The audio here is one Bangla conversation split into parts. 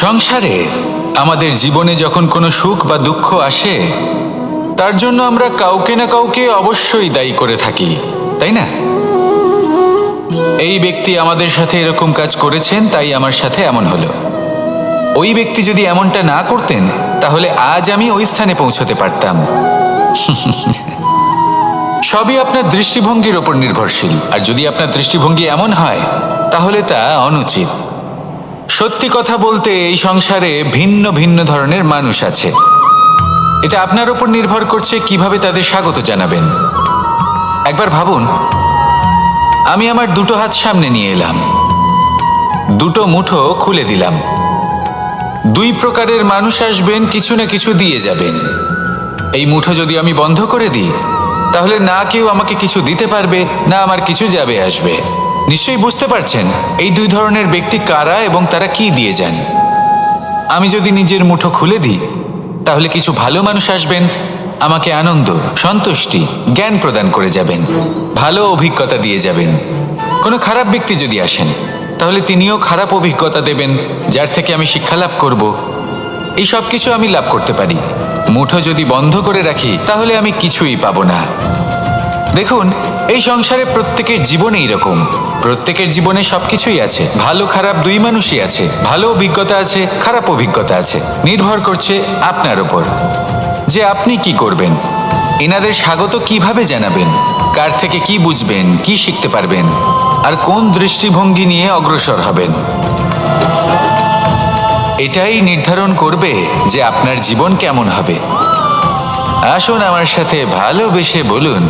সংসারে আমাদের জীবনে যখন কোনো সুখ বা দুঃখ আসে তার জন্য আমরা কাউকে না কাউকে অবশ্যই দায়ী করে থাকি, তাই না? এই ব্যক্তি আমাদের সাথে এরকম কাজ করেছেন, তাই আমার সাথে এমন হলো। ওই ব্যক্তি যদি এমনটা না করতেন তাহলে আজ আমি ওই স্থানে পৌঁছতে পারতাম। সবই আপনার দৃষ্টিভঙ্গির ওপর নির্ভরশীল, আর যদি আপনার দৃষ্টিভঙ্গি এমন হয় তাহলে তা অনুচিত। সত্যি কথা বলতে এই সংসারে ভিন্ন ভিন্ন ধরনের মানুষ আছে। এটা আপনার উপর নির্ভর করছে কিভাবে তাদের স্বাগত জানাবেন। একবার ভাবুন, আমি আমার দুটো হাত সামনে নিয়ে এলাম, দুটো মুঠো খুলে দিলাম। দুই প্রকারের মানুষ আসবেন, কিছু না কিছু দিয়ে যাবেন। এই মুঠো যদি আমি বন্ধ করে দিই তাহলে না কেউ আমাকে কিছু দিতে পারবে, না আমার কিছু যাবে আসবে। নিশ্চয়ই বুঝতে পারছেন এই দুই ধরনের ব্যক্তি কারা এবং তারা কি দিয়ে যান। আমি যদি নিজের মুঠো খুলে দিই তাহলে কিছু ভালো মানুষ আসবেন, আমাকে আনন্দ, সন্তুষ্টি, জ্ঞান প্রদান করে যাবেন, ভালো অভিজ্ঞতা দিয়ে যাবেন। কোনো খারাপ ব্যক্তি যদি আসেন তাহলে তিনিও খারাপ অভিজ্ঞতা দেবেন, যার থেকে আমি শিক্ষা লাভ করব। এই সব কিছু আমি লাভ করতে পারি। মুঠো যদি বন্ধ করে রাখি তাহলে আমি কিছুই পাবো না। দেখুন, এই সংসারে প্রত্যেকের জীবনে এইরকম। প্রত্যেকের জীবনে সবকিছুই আছে, ভালো খারাপ দুই মানুষই আছে। ভালো অভিজ্ঞতা আছে, খারাপ অভিজ্ঞতা আছে। নির্ভর করছে আপনার উপর যে আপনি কি করবেন, এনাদের স্বাগত কিভাবে জানাবেন, কার থেকে কি বুঝবেন, কি শিখতে পারবেন, আর কোন দৃষ্টিভঙ্গি নিয়ে অগ্রসর হবেন। এটাই নির্ধারণ করবে যে আপনার জীবন কেমন হবে। আসুন আমার সাথে ভালোবেসে বলুন,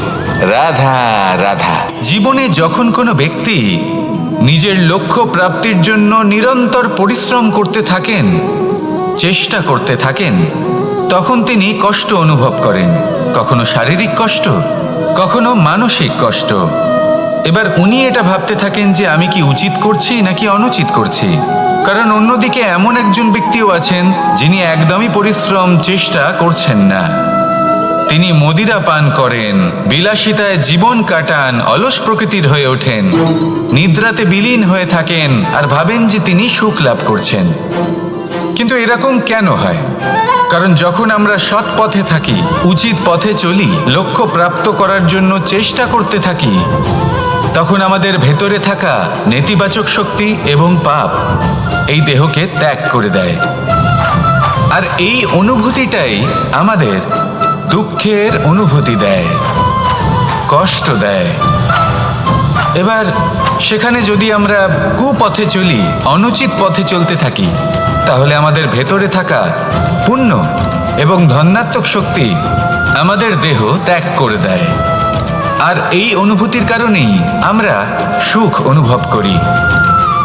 রাধা রাধা। জীবনে যখন কোনো ব্যক্তি নিজের লক্ষ্য প্রাপ্তির জন্য নিরন্তর পরিশ্রম করতে থাকেন, চেষ্টা করতে থাকেন, তখন তিনি কষ্ট অনুভব করেন। কখনো শারীরিক কষ্ট, কখনো মানসিক কষ্ট। এবার উনি এটা ভাবতে থাকেন যে আমি কি উচিত করছি নাকি অনুচিত করছি। কারণ অন্যদিকে এমন একজন ব্যক্তিও আছেন যিনি একদমই পরিশ্রম, চেষ্টা করছেন না। তিনি মদিরা পান করেন, বিলাসিতায় জীবন কাটান, অলস প্রকৃতির হয়ে ওঠেন, নিদ্রাতে বিলীন হয়ে থাকেন আর ভাবেন যে তিনি সুখ লাভ করছেন। কিন্তু এরকম কেন হয়? কারণ যখন আমরা সৎ পথে থাকি, উচিত পথে চলি, লক্ষ্য প্রাপ্ত করার জন্য চেষ্টা করতে থাকি, তখন আমাদের ভেতরে থাকা নেতিবাচক শক্তি এবং পাপ এই দেহকে ত্যাগ করে দেয়। আর এই অনুভূতিটাই আমাদের দুঃখের অনুভূতি দেয়, কষ্ট দেয়। এবার সেখানে যদি আমরা কুপথে চলি, অনুচিত পথে চলতে থাকি, তাহলে আমাদের ভেতরে থাকা পুণ্য এবং ধনাত্মক শক্তি আমাদের দেহ ত্যাগ করে দেয়। আর এই অনুভূতির কারণেই আমরা সুখ অনুভব করি।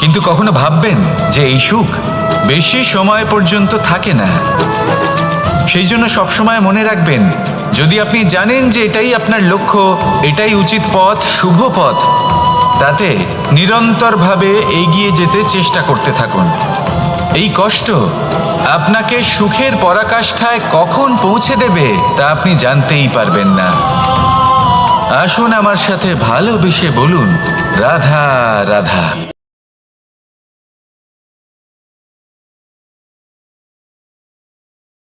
কিন্তু কখনো ভাববেন যে এই সুখ বেশি সময় পর্যন্ত থাকে না। সেই জন্য সবসময় মনে রাখবেন, যদি আপনি জানেন যে এটাই আপনার লক্ষ্য, এটাই উচিত পথ, শুভ পথ, তাতে নিরন্তরভাবে এগিয়ে যেতে চেষ্টা করতে থাকুন। এই কষ্ট আপনাকে সুখের পরাকাষ্ঠায় কখন পৌঁছে দেবে তা আপনি জানতেই পারবেন না। আসুন আমার সাথে ভালোবেসে বলুন, রাধা রাধা।